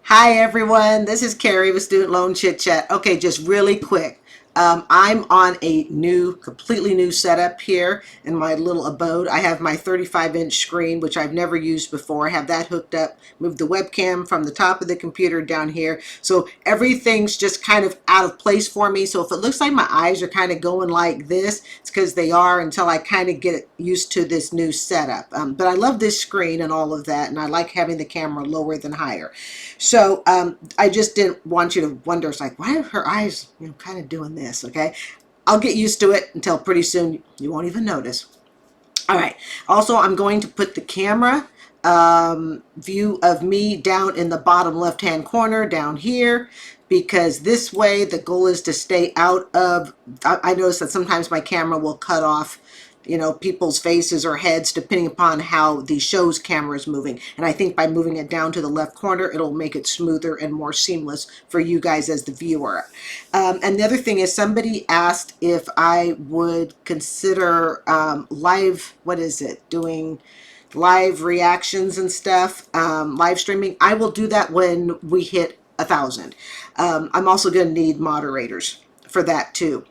Hi everyone, this is Carrie with Student Loan Chit-Chat. Okay, just really quick. I'm on a completely new setup here in my little abode. I have my 35-inch screen, which I've never used before. I have that hooked up, moved the webcam from the top of the computer down here. So everything's just kind of out of place for me. So if it looks like my eyes are kind of going like this, it's because they are until I kind of get used to this new setup. But I love this screen and all of that, and I like having the camera lower than higher. So I just didn't want you to wonder, it's like, why are her eyes, kind of doing this, okay? I'll get used to it until pretty soon you won't even notice. All right. Also, I'm going to put the camera view of me down in the bottom left-hand corner down here, because this way the goal is to stay out of, I notice that sometimes my camera will cut off people's faces or heads depending upon how the show's camera is moving. And I think by moving it down to the left corner, it'll make it smoother and more seamless for you guys as the viewer. And the other thing is, somebody asked if I would consider doing live reactions and stuff, live streaming. I will do that when we hit 1,000. I'm also going to need moderators for that too,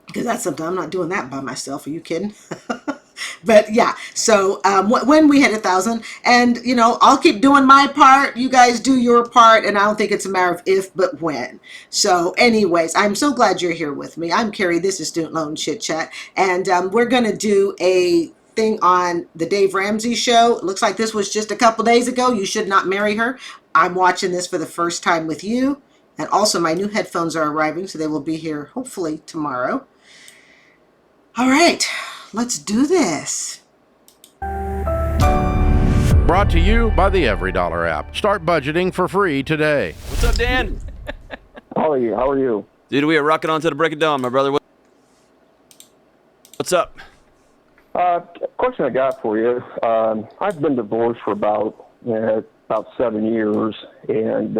because that's something, I'm not doing that by myself. Are you kidding? But yeah, so when we hit 1,000, and I'll keep doing my part, you guys do your part, and I don't think it's a matter of if but when. So anyways, I'm so glad you're here with me. I'm Carrie, this is Student Loan Chit Chat, and we're gonna do a thing on the Dave Ramsey show. It looks like this was just a couple days ago. You should not marry her. I'm watching this for the first time with you, and also my new headphones are arriving, so they will be here hopefully tomorrow. All right, let's do this. Brought to you by the EveryDollar app. Start budgeting for free today. What's up, Dan? How are you? How are you? Dude, we are rocking on to the break of dawn, my brother. What's up? Question I got for you. I've been divorced for about 7 years, and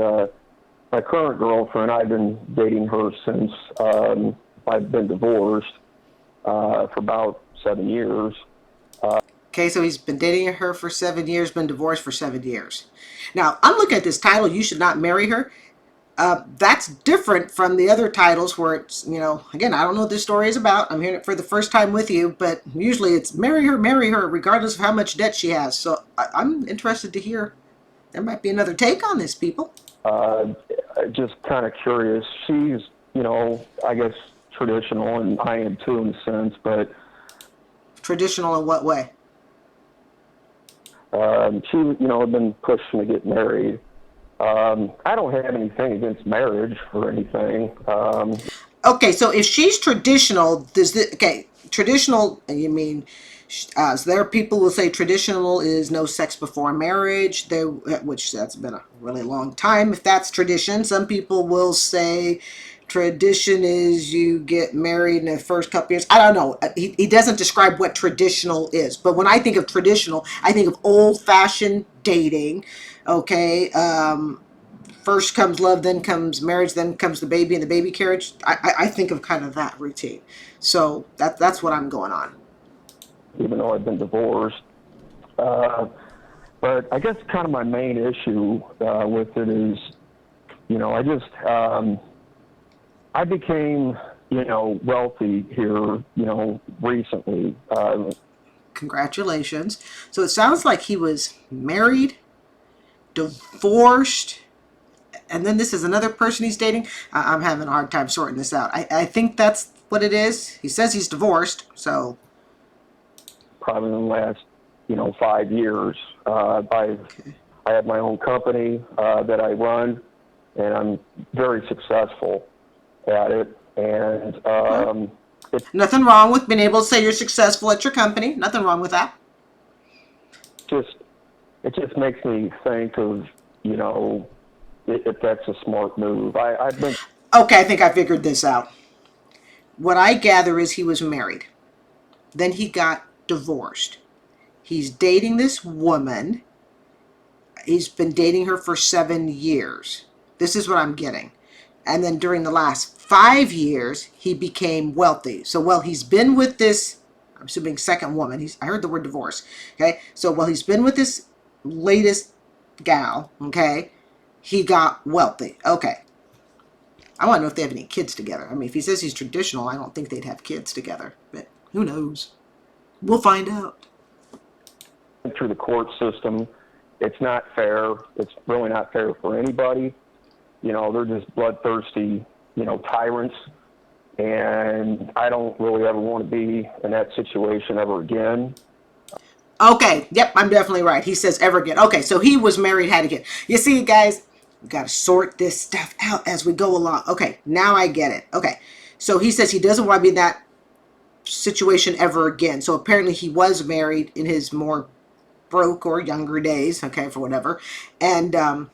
my current girlfriend, I've been dating her since I've been divorced for about 7 years. Okay, so he's been dating her for 7 years, been divorced for 7 years. Now, I'm looking at this title, You Should Not Marry Her. That's different from the other titles where it's, again, I don't know what this story is about. I'm hearing it for the first time with you, but usually it's marry her, regardless of how much debt she has. So I'm interested to hear. There might be another take on this, people. Just kind of curious. She's, I guess traditional, and I am too in a sense, but... Traditional in what way? She, had been pushing to get married. I don't have anything against marriage or anything. Okay, so if she's traditional, traditional, you mean, so there are people who will say traditional is no sex before marriage, which that's been a really long time, if that's tradition. Some people will say tradition is you get married in the first couple years. I don't know. He doesn't describe what traditional is. But when I think of traditional, I think of old-fashioned dating. Okay. First comes love, then comes marriage, then comes the baby and the baby carriage. I think of kind of that routine. So that's what I'm going on. Even though I've been divorced. But I guess kind of my main issue with it is, I became, wealthy here, recently. Congratulations. So it sounds like he was married, divorced, and then this is another person he's dating. I'm having a hard time sorting this out. I think that's what it is. He says he's divorced, so... Probably in the last, 5 years. I have my own company that I run, and I'm very successful at it. And nothing wrong with being able to say you're successful at your company. Nothing wrong with that. It just makes me think of, if that's a smart move. I've been... Okay, I think I figured this out. What I gather is he was married. Then he got divorced. He's dating this woman. He's been dating her for 7 years. This is what I'm getting. And then during the last 5 years, he became wealthy. So while he's been with this, I'm assuming second woman, I heard the word divorce. Okay, so while he's been with this latest gal, okay, he got wealthy. Okay. I want to know if they have any kids together. I mean, if he says he's traditional, I don't think they'd have kids together. But who knows? We'll find out. Through the court system, it's not fair. It's really not fair for anybody. You know, they're just bloodthirsty, you know, tyrants. And I don't really ever want to be in that situation ever again. Okay, yep, I'm definitely right. He says ever again. Okay, so he was married, had a kid. You see, guys, we got to sort this stuff out as we go along. Okay, now I get it. Okay, so he says he doesn't want to be in that situation ever again. So apparently he was married in his more broke or younger days, okay, for whatever. And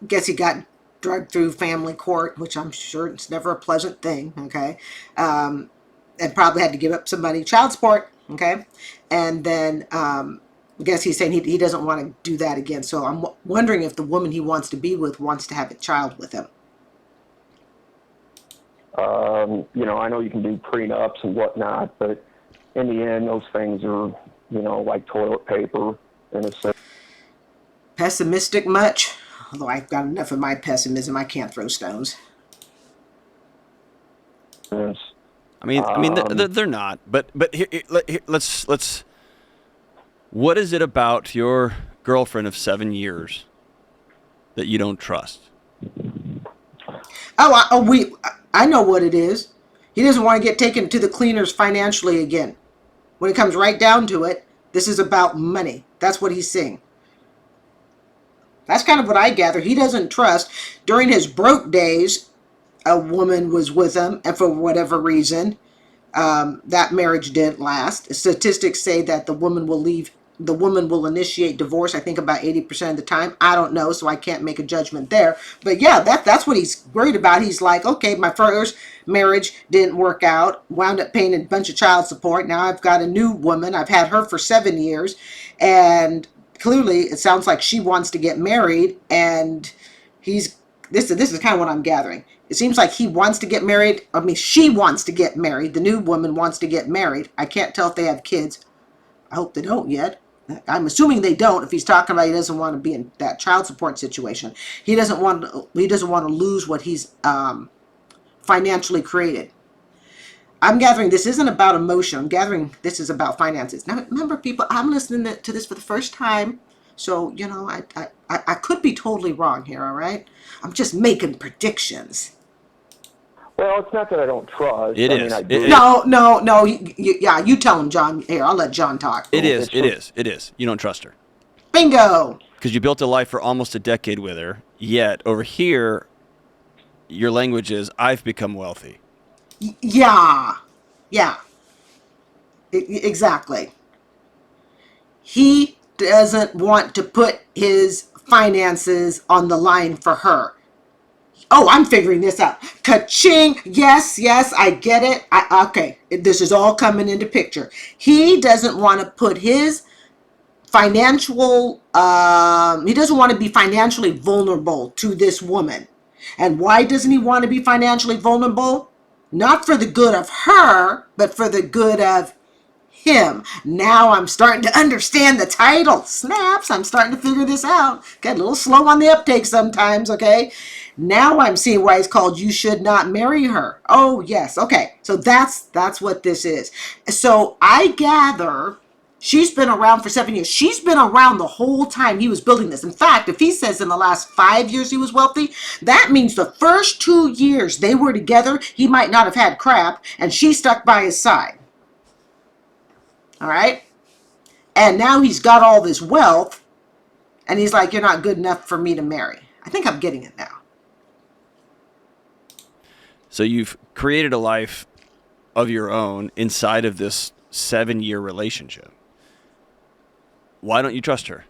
guess he got dragged through family court, which I'm sure it's never a pleasant thing, okay. And probably had to give up some money, child support, okay. And then I guess he's saying he doesn't want to do that again. So I'm wondering if the woman he wants to be with wants to have a child with him. You know, I know you can do prenups and whatnot, but in the end, those things are, you know, like toilet paper in a sense. Pessimistic much? Although I've got enough of my pessimism, I can't throw stones. I mean, they're not. But let's. What is it about your girlfriend of 7 years that you don't trust? I know what it is. He doesn't want to get taken to the cleaners financially again. When it comes right down to it, this is about money. That's what he's saying. That's kind of what I gather. He doesn't trust. During his broke days, a woman was with him, and for whatever reason, that marriage didn't last. Statistics say that the woman will initiate divorce, I think about 80% of the time. I don't know, so I can't make a judgment there. But yeah, that's what he's worried about. He's like, okay, my first marriage didn't work out, wound up paying a bunch of child support. Now I've got a new woman. I've had her for 7 years, and clearly it sounds like she wants to get married, and this is kind of what I'm gathering. It seems like he wants to get married. I mean, she wants to get married. The new woman wants to get married. I can't tell if they have kids. I hope they don't yet. I'm assuming they don't. If he's talking about he doesn't want to be in that child support situation, he doesn't want to lose what he's financially created. I'm gathering this isn't about emotion. I'm gathering this is about finances. Now, remember, people, I'm listening to this for the first time, so you know I could be totally wrong here. All right, I'm just making predictions. Well, it's not that I don't trust. It I is. mean, I do. No. Yeah, you tell him, John. Here, I'll let John talk. It is. You don't trust her. Bingo. Because you built a life for almost a decade with her, yet over here, your language is, I've become wealthy. Yeah. Exactly. He doesn't want to put his finances on the line for her. Oh, I'm figuring this out. Ka-ching. Yes, I get it. Okay, this is all coming into picture. He doesn't want to put his financial, he doesn't want to be financially vulnerable to this woman. And why doesn't he want to be financially vulnerable? Not for the good of her, but for the good of him. Now I'm starting to understand the title. Snaps, I'm starting to figure this out. Get a little slow on the uptake sometimes, okay? Now I'm seeing why it's called You Should Not Marry Her. Oh, yes. Okay. So that's what this is. So I gather she's been around for 7 years. She's been around the whole time he was building this. In fact, if he says in the last 5 years he was wealthy, that means the first 2 years they were together, he might not have had crap, and she stuck by his side. All right? And now he's got all this wealth, and he's like, you're not good enough for me to marry. I think I'm getting it now. So you've created a life of your own inside of this 7-year relationship. Why don't you trust her?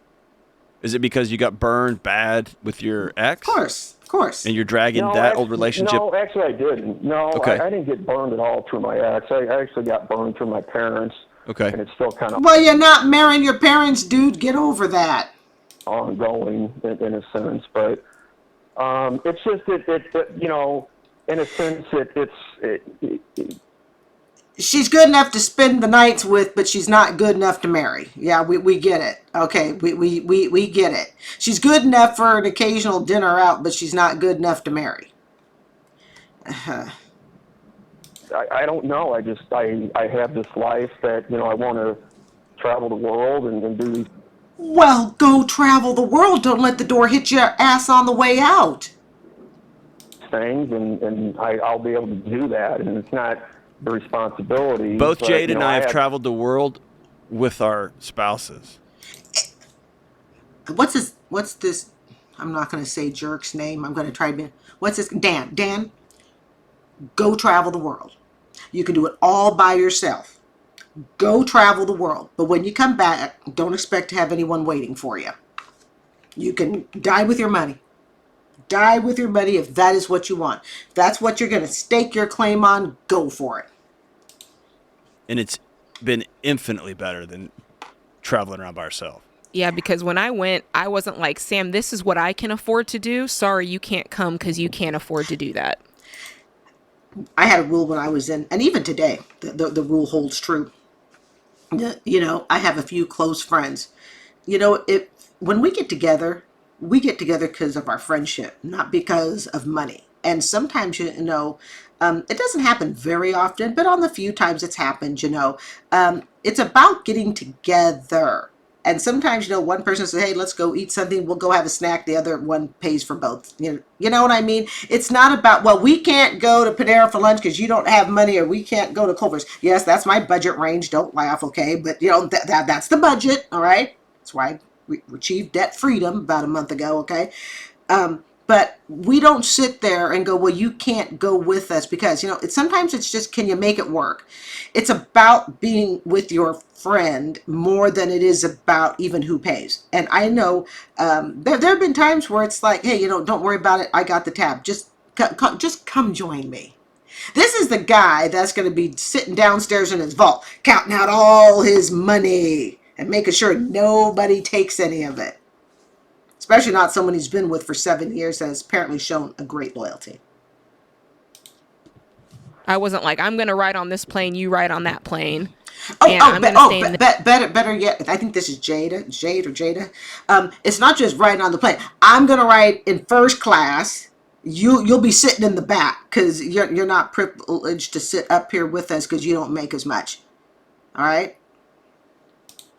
Is it because you got burned bad with your ex? Of course. And you're dragging old relationship? No, actually I didn't. No, Okay. I didn't get burned at all through my ex. I actually got burned through my parents. Okay. And it's still kind of Well, you're not marrying your parents, dude. Get over that. ongoing in a sense. But it's just that, you know, in a sense, She's good enough to spend the nights with, but she's not good enough to marry. Yeah, we get it. Okay, we get it. She's good enough for an occasional dinner out, but she's not good enough to marry. I don't know. I have this life that, I want to travel the world and do these Well, go travel the world. Don't let the door hit your ass on the way out. things, and I'll be able to do that. And it's not the responsibility. Both but, Jade and I have have traveled the world with our spouses. What's this? I'm not going to say jerk's name. I'm going to try to. What's this? Dan. Dan, go travel the world. You can do it all by yourself. Go travel the world. But when you come back, don't expect to have anyone waiting for you. You can die with your money. Die with your money if that is what you want. If that's what you're going to stake your claim on, go for it. And it's been infinitely better than traveling around by ourselves. Yeah, because when I went, I wasn't like, Sam, this is what I can afford to do. Sorry, you can't come because you can't afford to do that. I had a rule when I was in, and even today, the rule holds true. I have a few close friends. When we get together because of our friendship, not because of money. And sometimes, it doesn't happen very often, but on the few times it's happened, it's about getting together. And sometimes, one person says, hey, let's go eat something. We'll go have a snack. The other one pays for both. You know what I mean? It's not about, well, we can't go to Panera for lunch because you don't have money, or we can't go to Culver's. Yes, that's my budget range. Don't laugh, okay? But, that's the budget, all right? That's why we achieved debt freedom about a month ago, okay? But we don't sit there and go, well, you can't go with us because, sometimes it's just, can you make it work? It's about being with your friend more than it is about even who pays. And I know there have been times where it's like, hey, don't worry about it. I got the tab. Just come join me. This is the guy that's going to be sitting downstairs in his vault, counting out all his money and making sure nobody takes any of it. Especially not someone he's been with for 7 years that has apparently shown a great loyalty. I wasn't like, I'm going to ride on this plane, you ride on that plane. Better yet, I think this is Jade or Jada. It's not just riding on the plane. I'm going to ride in first class. You'll be sitting in the back because you're not privileged to sit up here with us because you don't make as much. All right?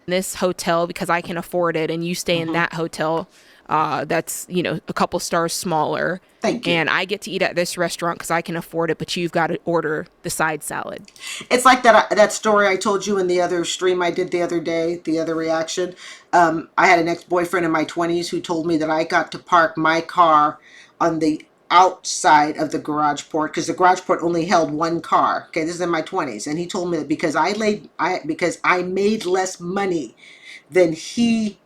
This hotel because I can afford it, and you stay in that hotel that's a couple stars smaller. Thank you. And I get to eat at this restaurant because I can afford it, but you've got to order the side salad. It's like that story I told you in the other stream I did the other day, the other reaction. I had an ex-boyfriend in my 20s who told me that I got to park my car on the outside of the garage port because the garage port only held one car. Okay, this is in my 20s, and he told me that because I made less money than he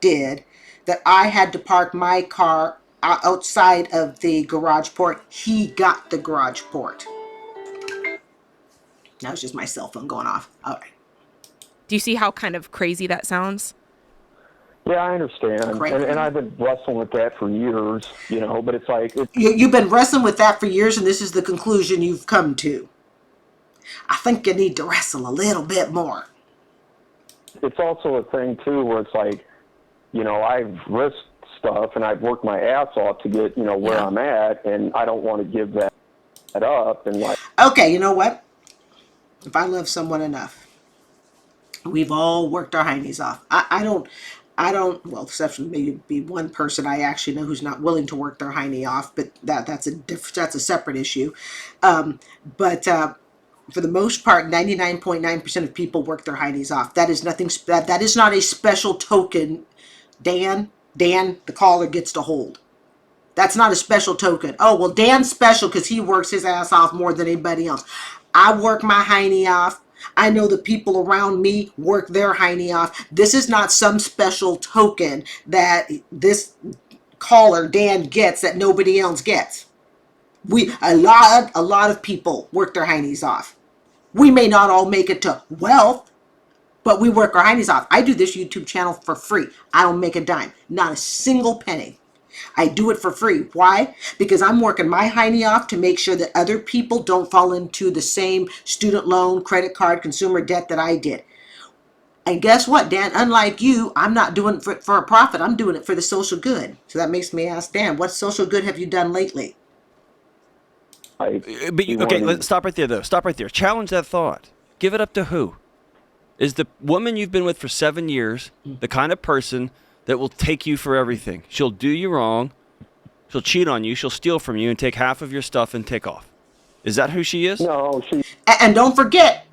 did, that I had to park my car outside of the garage port. He got the garage port. That was just my cell phone going off. All right. Do you see how kind of crazy that sounds? Yeah, I understand, and I've been wrestling with that for years, But it's like you've been wrestling with that for years, and this is the conclusion you've come to. I think you need to wrestle a little bit more. It's also a thing too, where it's like, I've risked stuff and I've worked my ass off to get, where I'm at, and I don't want to give that up. And like, okay, you know what? If I love someone enough, we've all worked our heinies off. I don't, well, except for maybe one person I actually know who's not willing to work their hiney off, but that's a separate issue. But for the most part, 99.9% of people work their heinies off. That is nothing. That is not a special token. Dan, the caller gets to hold. That's not a special token. Oh, well, Dan's special because he works his ass off more than anybody else. I work my hiney off. I know the people around me work their hiney off. This is not some special token that this caller, Dan, gets that nobody else gets. A lot of people work their heinies off. We may not all make it to wealth, but we work our heinies off. I do this YouTube channel for free. I don't make a dime. Not a single penny. I do it for free. Why? Because I'm working my hiney off to make sure that other people don't fall into the same student loan, credit card, consumer debt that I did. And guess what, Dan? Unlike you, I'm not doing it for a profit. I'm doing it for the social good. So that makes me ask Dan, what social good have you done lately? Okay, let's stop right there, though. Stop right there. Challenge that thought. Give it up to who? Is the woman you've been with for 7 years the kind of person that will take you for everything? She'll do you wrong. She'll cheat on you. She'll steal from you and take half of your stuff and take off. Is that who she is? No, she. And don't forget,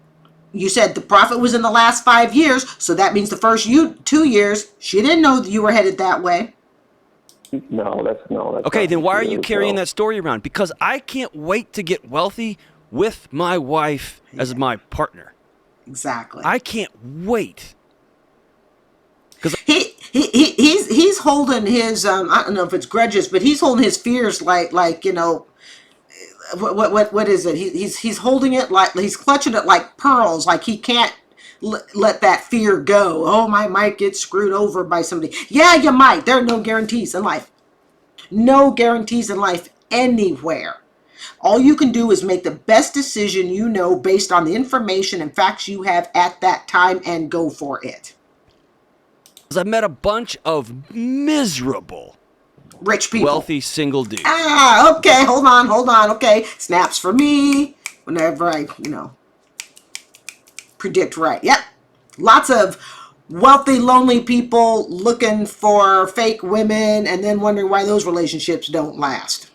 you said the profit was in the last 5 years, so that means the first 2 years, she didn't know that you were headed that way. No, that's Okay, then why are you true, carrying so. that story around? Because I can't wait to get wealthy with my wife as my partner. Exactly. I can't wait. He's holding his I don't know if it's grudges, but he's holding his fears like what is it? He's holding it like he's clutching it like pearls, like he can't let that fear go. Oh, I might get screwed over by somebody. Yeah, you might. There are no guarantees in life. No guarantees in life anywhere. All you can do is make the best decision you know based on the information and facts you have at that time and go for it. I've met a bunch of miserable, Rich people. wealthy single dudes. Okay, hold on. Okay, snaps for me whenever I, predict right. Yep. Lots of wealthy, lonely people looking for fake women and then wondering why those relationships don't last.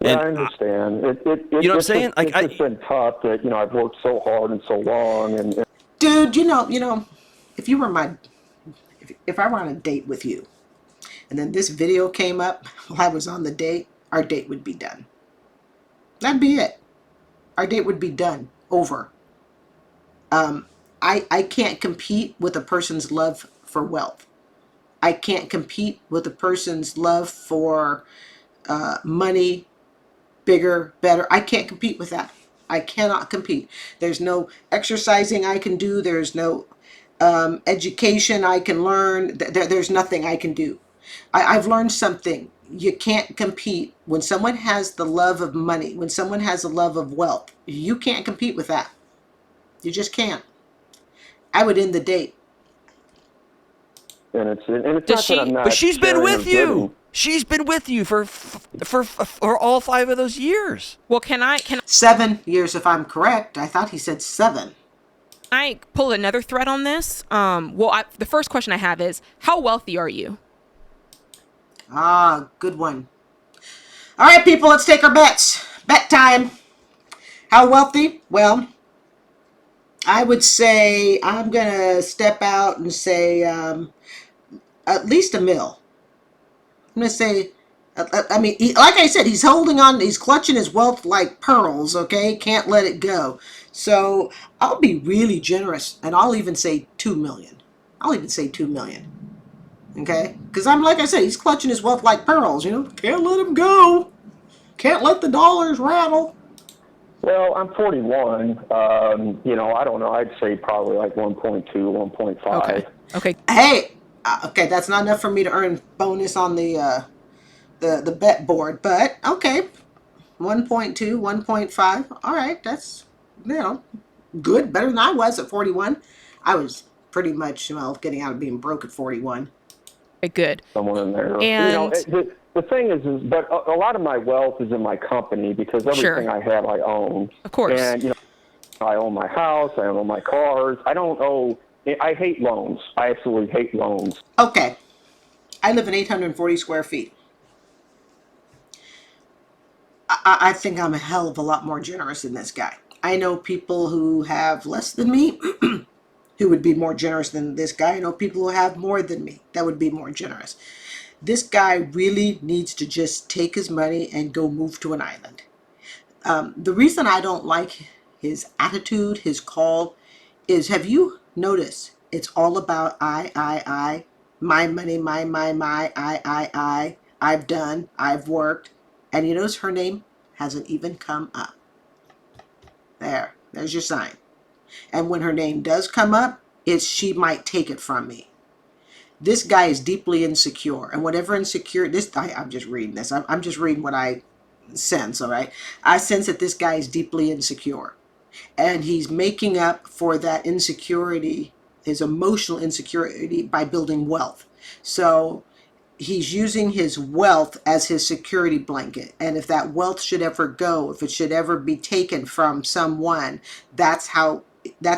Yeah, And I understand. you know what I'm saying? It's just been tough that I've worked so hard and so long, and Dude, if you were if I were on a date with you, and then this video came up while I was on the date, our date would be done. That'd be it. Our date would be done. Over. I can't compete with a person's love for wealth. I can't compete with a person's love for money, bigger, better. I can't compete with that. I cannot compete. There's no exercising I can do. There's no education I can learn. There's nothing I can do. I've learned something. You can't compete when someone has the love of money, when someone has the love of wealth. You can't compete with that. You just can't. I would end the date. and it's Does not that she- I'm not. But she's been sharing with or you. giving. She's been with you for all 5 of those years. Well, can I 7 years if I'm correct. I thought he said 7. pull another thread on this? The first question I have is, how wealthy are you? Good one. All right, people, let's take our bets. Bet time. How wealthy? Well, I would say I'm going to step out and say at least $1 million. I'm going to say, like I said, he's holding on, he's clutching his wealth like pearls, okay? Can't let it go. So I'll be really generous, and I'll even say $2 million. I'll even say $2 million. Okay? Because like I said, he's clutching his wealth like pearls, Can't let him go. Can't let the dollars rattle. Well, I'm 41. I don't know. I'd say probably like 1.2, 1.5. Okay. Hey, okay, that's not enough for me to earn bonus on the bet board, but okay, 1.2, 1.5. All right, that's good, better than I was at 41. I was pretty much getting out of being broke at 41. Okay, good. Somewhere in there. And The thing is but a lot of my wealth is in my company because everything I have I own. Of course. And I own my house, I own my cars. I hate loans. I absolutely hate loans. Okay, I live in 840 square feet. I think I'm a hell of a lot more generous than this guy. I know people who have less than me who would be more generous than this guy. I know people who have more than me that would be more generous. This guy really needs to just take his money and go move to an island. The reason I don't like his attitude, his call, is have you noticed it's all about I, my money, my, I, I've done, I've worked. And you notice her name hasn't even come up. There's your sign. And when her name does come up, it's she might take it from me. This guy is deeply insecure, and whatever insecure I'm just reading this. I'm just reading what I sense. All right, I sense that this guy is deeply insecure, and he's making up for that insecurity, his emotional insecurity, by building wealth. So he's using his wealth as his security blanket. And if that wealth should ever go, if it should ever be taken from someone, that's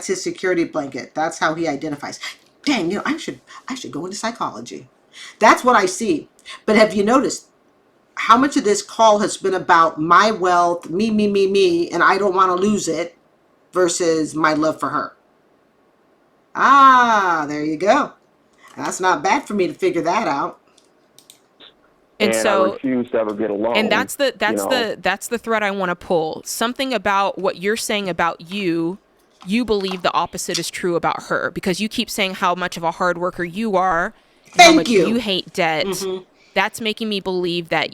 his security blanket. That's how he identifies. Dang, I should go into psychology. That's what I see. But have you noticed how much of this call has been about my wealth, me, and I don't want to lose it, versus my love for her? Ah, there you go. That's not bad for me to figure that out. And I so, refuse to ever get along. and that's the know. that's the thread I want to pull. Something about what you're saying about you believe the opposite is true about her, because you keep saying how much of a hard worker you are and how Thank much you. you hate debt. That's making me believe that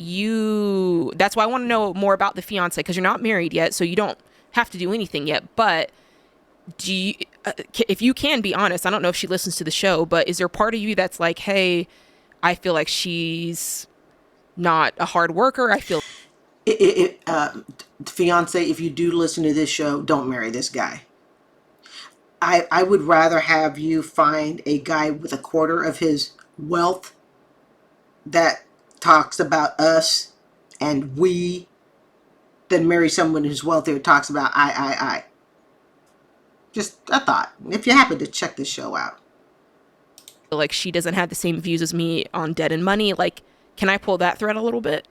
that's why I want to know more about the fiance, because you're not married yet, so you don't have to do anything yet. But do you, if you can be honest, I don't know if she listens to the show, but is there part of you that's like, hey, I feel like she's not a hard worker. I feel Fiance, if you do listen to this show, don't marry this guy. I would rather have you find a guy with a quarter of his wealth that talks about us and we than marry someone who's wealthier talks about I. Just a thought. If you happen to check this show out. like she doesn't have the same views as me on debt and money. Like, can I pull that thread a little bit?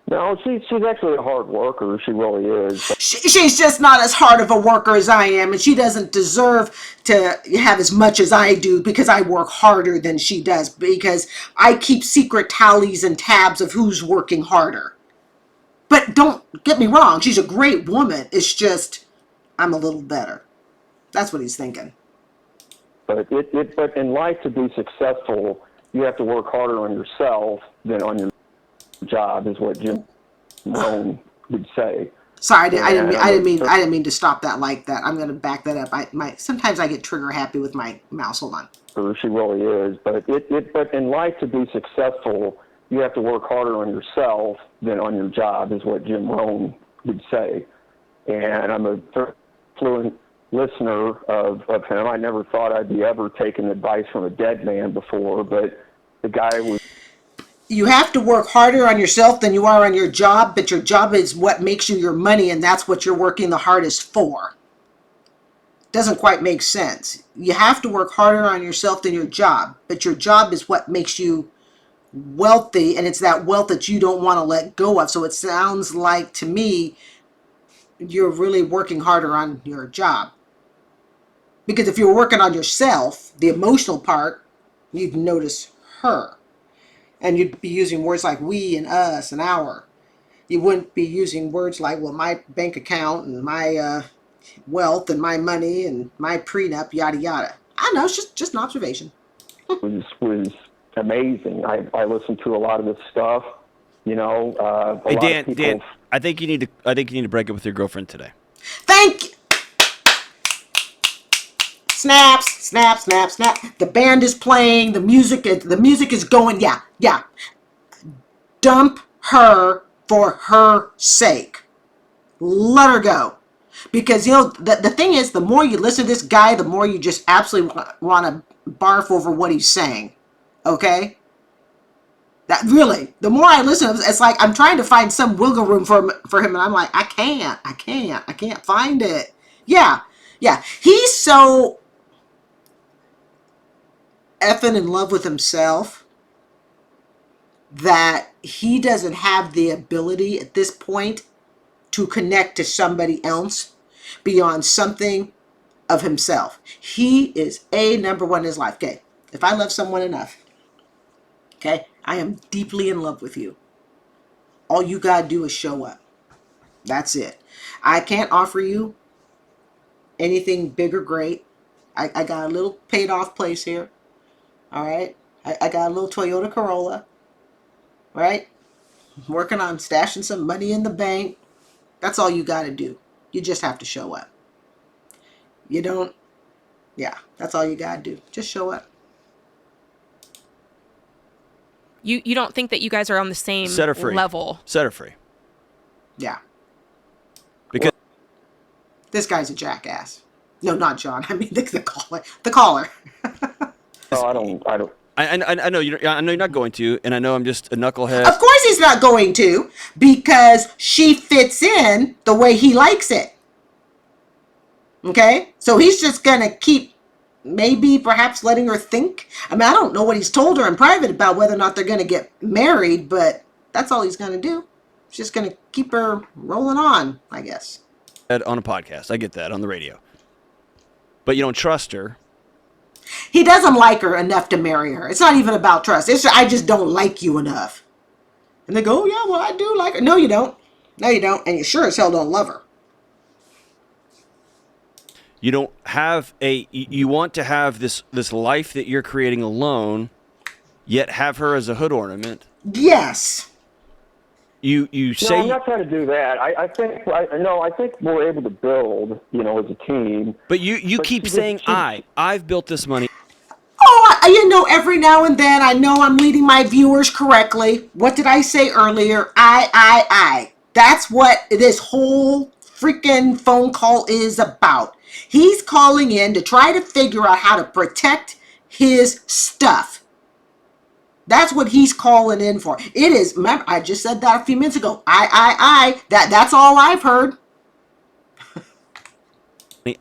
No, she's actually a hard worker. She really is. She's just not as hard of a worker as I am, and she doesn't deserve to have as much as I do because I work harder than she does, because I keep secret tallies and tabs of who's working harder. But don't get me wrong, she's a great woman. It's just I'm a little better. That's what he's thinking. But but in life, to be successful, you have to work harder on yourself than on your job, is what Jim Rohn would say. Sorry, I didn't mean to stop that like that. I'm going to back that up. Sometimes I get trigger happy with my mouse. Hold on. She really is. But but in life, to be successful, you have to work harder on yourself than on your job, is what Jim Rohn would say. And I'm a fluent listener of him. I never thought I'd be ever taking advice from a dead man before, but the guy was. You have to work harder on yourself than you are on your job, but your job is what makes you your money, and that's what you're working the hardest for. Doesn't quite make sense. You have to work harder on yourself than your job, but your job is what makes you wealthy, and it's that wealth that you don't want to let go of. So it sounds like to me you're really working harder on your job. Because if you're working on yourself, the emotional part, you'd notice her. And you'd be using words like we and us and our. You wouldn't be using words like, well, my bank account and my wealth and my money and my prenup, yada, yada. I know, it's just an observation. was amazing. I listened to a lot of this stuff. You know, Hey, Dan, I think you need to break up with your girlfriend today. Thank you. Snaps, snap, snap, snap. The band is playing. The music is going. Yeah. Dump her for her sake. Let her go. Because, the thing is, the more you listen to this guy, the more you just absolutely want to barf over what he's saying. Okay? That really, the more I listen, it's like I'm trying to find some wiggle room for him, and I'm like, I can't find it. Yeah. He's so effing in love with himself that he doesn't have the ability at this point to connect to somebody else beyond something of himself. He is number one in his life. Okay, if I love someone enough, okay, I am deeply in love with you. All you gotta do is show up. That's it. I can't offer you anything big or great. I got a little paid off place here. All right. I got a little Toyota Corolla. Right? I'm working on stashing some money in the bank. That's all you got to do. You just have to show up. You don't. Yeah, that's all you got to do. Just show up. You don't think that you guys are on the same Set her free. level. Set her free. Yeah. Because This guy's a jackass. No, not John. I mean the caller. The caller. No, I don't. I know I know you're not going to, and I know I'm just a knucklehead. Of course he's not going to, because she fits in the way he likes it. Okay? So he's just going to keep maybe perhaps letting her think. I mean, I don't know what he's told her in private about whether or not they're going to get married, but that's all he's going to do. He's just going to keep her rolling on, I guess. On a podcast. I get that, on the radio. But you don't trust her. He doesn't like her enough to marry her. It's not even about trust. It's I just don't like you enough. And they go, oh, yeah, well, I do like her. No, you don't. No, you don't. And you sure as hell don't love her. You don't have you want to have this life that you're creating alone, yet have her as a hood ornament. Yes. You No, say I'm not trying to do that. I think we're able to build, as a team. But you But keep she saying did- I've built this money. Oh, every now and then I know I'm leading my viewers correctly. What did I say earlier? I. That's what this whole freaking phone call is about. He's calling in to try to figure out how to protect his stuff. That's what he's calling in for. It is, remember, I just said that a few minutes ago. That's all I've heard.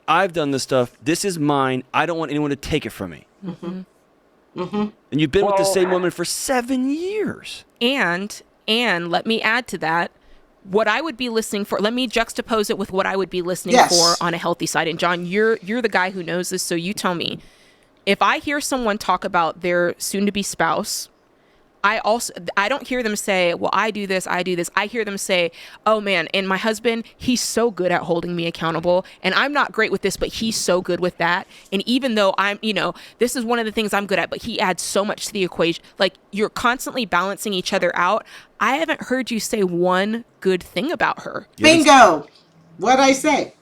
I've done this stuff. This is mine. I don't want anyone to take it from me. Mm-hmm. Mm-hmm. And you've been with the Well- same woman for 7 years. And let me add to that, what I would be listening for. Let me juxtapose it with what I would be listening Yes. for on a healthy side. And John, you're the guy who knows this, so you tell me. If I hear someone talk about their soon-to-be spouse, I don't hear them say, well, I do this. I hear them say, oh man, and my husband, he's so good at holding me accountable, and I'm not great with this, but he's so good with that. And even though I'm, this is one of the things I'm good at, but he adds so much to the equation. Like, you're constantly balancing each other out. I haven't heard you say one good thing about her. Bingo. What'd I say?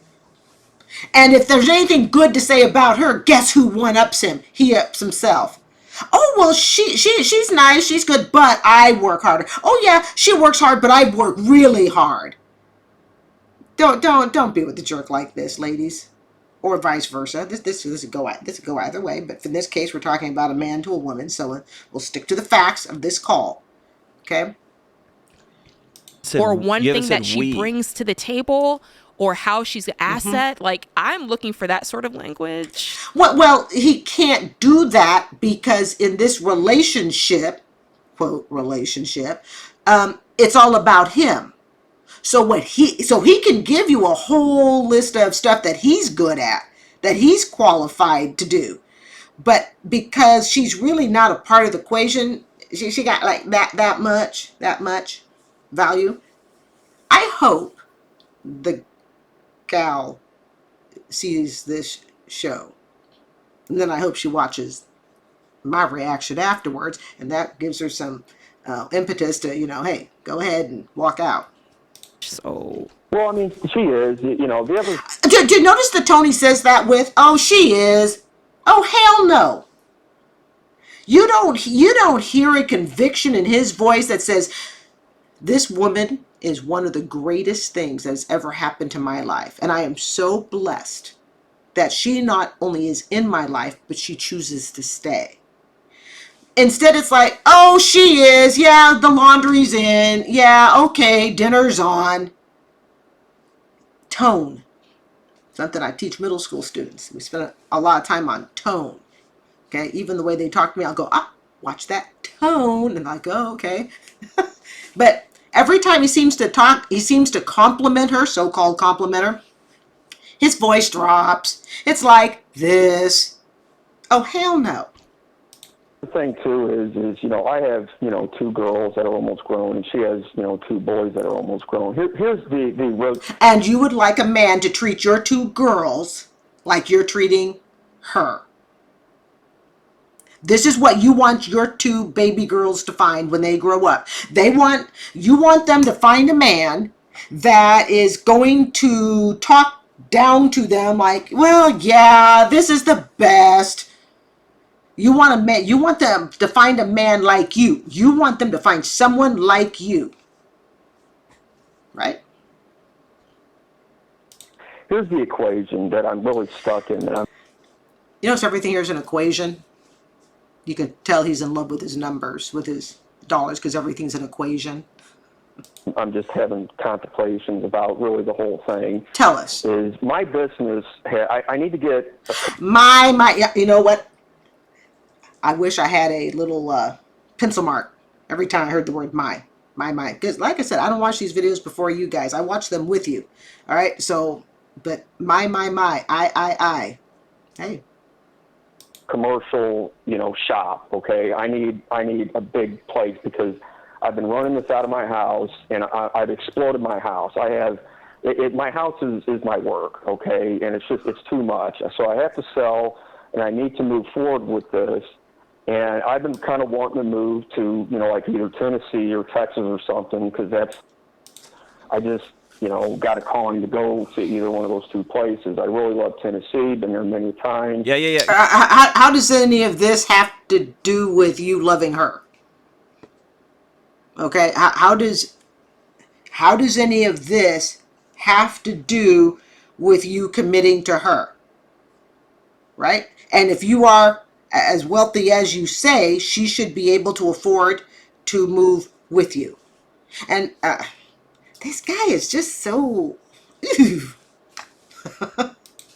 And if there's anything good to say about her, guess who one-ups him? He ups himself. Oh, well, she's nice, she's good, but I work harder. Oh, yeah, she works hard, but I work really hard. Don't be with the jerk like this, ladies. Or vice versa. This could go either way, but in this case, we're talking about a man to a woman, so we'll stick to the facts of this call. Okay? Or one You haven't thing that said she we. brings to the table, or how she's an asset. Like, I'm looking for that sort of language. Well, he can't do that because in this relationship, quote, relationship, it's all about him. So he can give you a whole list of stuff that he's good at, that he's qualified to do. But because she's really not a part of the equation, she got like that much value. I hope the gal sees this show, and then I hope she watches my reaction afterwards, and that gives her some impetus to, hey, go ahead and walk out. So, Well, I mean, she is. The other. Do you notice that Tony says that with, oh, she is? Oh, hell no. You don't hear a conviction in his voice that says, this woman is one of the greatest things that has ever happened to my life. And I am so blessed that she not only is in my life, but she chooses to stay. Instead, it's like, oh, she is. Yeah, the laundry's in. Yeah, okay, dinner's on. Tone. Something I teach middle school students. We spend a lot of time on tone. Okay, even the way they talk to me, I'll go, watch that tone. And I go, okay. But every time he seems to talk, he seems to compliment her, so-called compliment her. His voice drops. It's like this. Oh, hell no. The thing too is I have two girls that are almost grown, and she has two boys that are almost grown. Here's the And you would like a man to treat your two girls like you're treating her. This is what you want your two baby girls to find when they grow up. You want them to find a man that is going to talk down to them like, well, yeah, this is the best. You want a man, you want them to find a man like you. You want them to find someone like you. Right? Here's the equation that I'm really stuck in. You know, so everything here is an equation. You can tell he's in love with his numbers, with his dollars, because everything's an equation. I'm just having contemplations about really the whole thing. Tell us. Is my business, I need to get... Yeah, you know what? I wish I had a little pencil mark every time I heard the word my. Because like I said, I don't watch these videos before you guys. I watch them with you. All right? So, but my, I. Hey. Commercial, shop, okay? I need a big place because I've been running this out of my house, and I've exploded my house. My house is my work, okay? And it's too much. So I have to sell, and I need to move forward with this. And I've been kind of wanting to move to, like either Tennessee or Texas or something, because I just, got a calling to go to either one of those two places. I really love Tennessee, been there many times. Yeah. How does any of this have to do with you loving her? Okay, how does any of this have to do with you committing to her? Right? And if you are as wealthy as you say, she should be able to afford to move with you. And this guy is just so.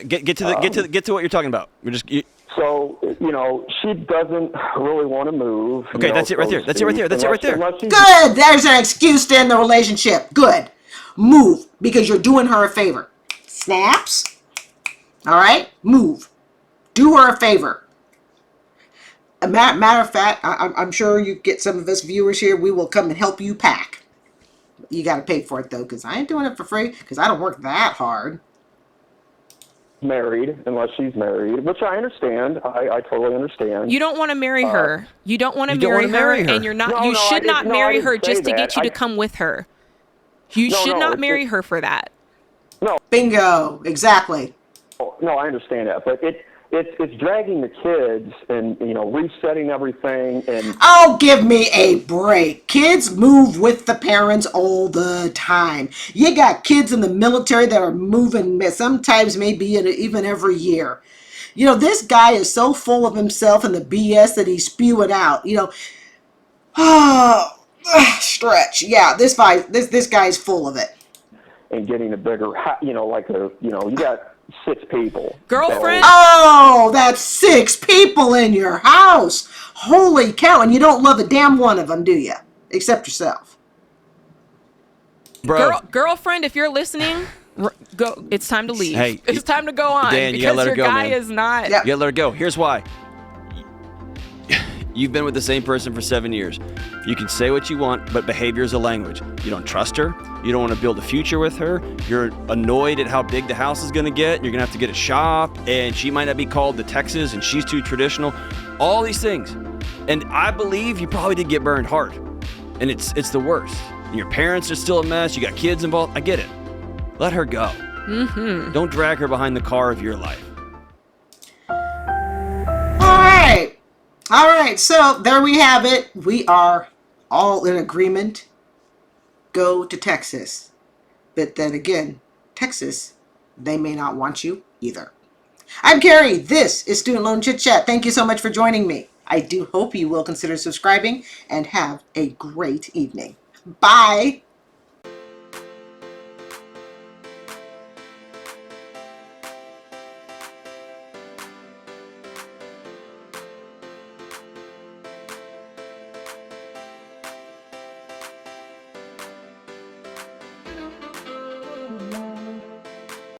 Get to what you're talking about. So, she doesn't really want to move. Okay, that's it right there. That's it right there. Good. There's an excuse to end the relationship. Good. Move, because you're doing her a favor. Snaps. All right? Move. Do her a favor. Matter of fact, I'm sure you get some of us viewers here. We will come and help you pack. You got to pay for it, though, because I ain't doing it for free, because I don't work that hard. Married, unless she's married, which I understand. I totally understand. You don't want to marry her. You don't want to marry her, and you're not. You should not marry her just to get you to come with her. You should not marry her for that. No. Bingo. Exactly. No, I understand that, but it's dragging the kids and resetting everything and. Oh, give me a break. Kids move with the parents all the time. You got kids in the military that are moving sometimes maybe even every year. This guy is so full of himself and the BS that he's spewing out. Stretch. Yeah, this guy's full of it. And getting a bigger, you got 6 people. Girlfriend? Oh, that's 6 people in your house. Holy cow. And you don't love a damn one of them, do you? Except yourself. Bro. Girlfriend, if you're listening, go. It's time to leave. Hey, it's time to go on. Dan, you because gotta let her your go, guy man. is not. Yep. You gotta let her go. Here's why. You've been with the same person for 7 years. You can say what you want, but behavior is a language. You don't trust her. You don't want to build a future with her. You're annoyed at how big the house is going to get. You're going to have to get a shop, and she might not be called to Texas, and she's too traditional. All these things. And I believe you probably did get burned hard. And it's the worst. And your parents are still a mess. You got kids involved. I get it. Let her go. Mm-hmm. Don't drag her behind the car of your life. All right, so there we have it. We are all in agreement. Go to Texas. But then again, Texas, they may not want you either. I'm Carrie. This is Student Loan Chit-Chat. Thank you so much for joining me. I do hope you will consider subscribing and have a great evening. Bye.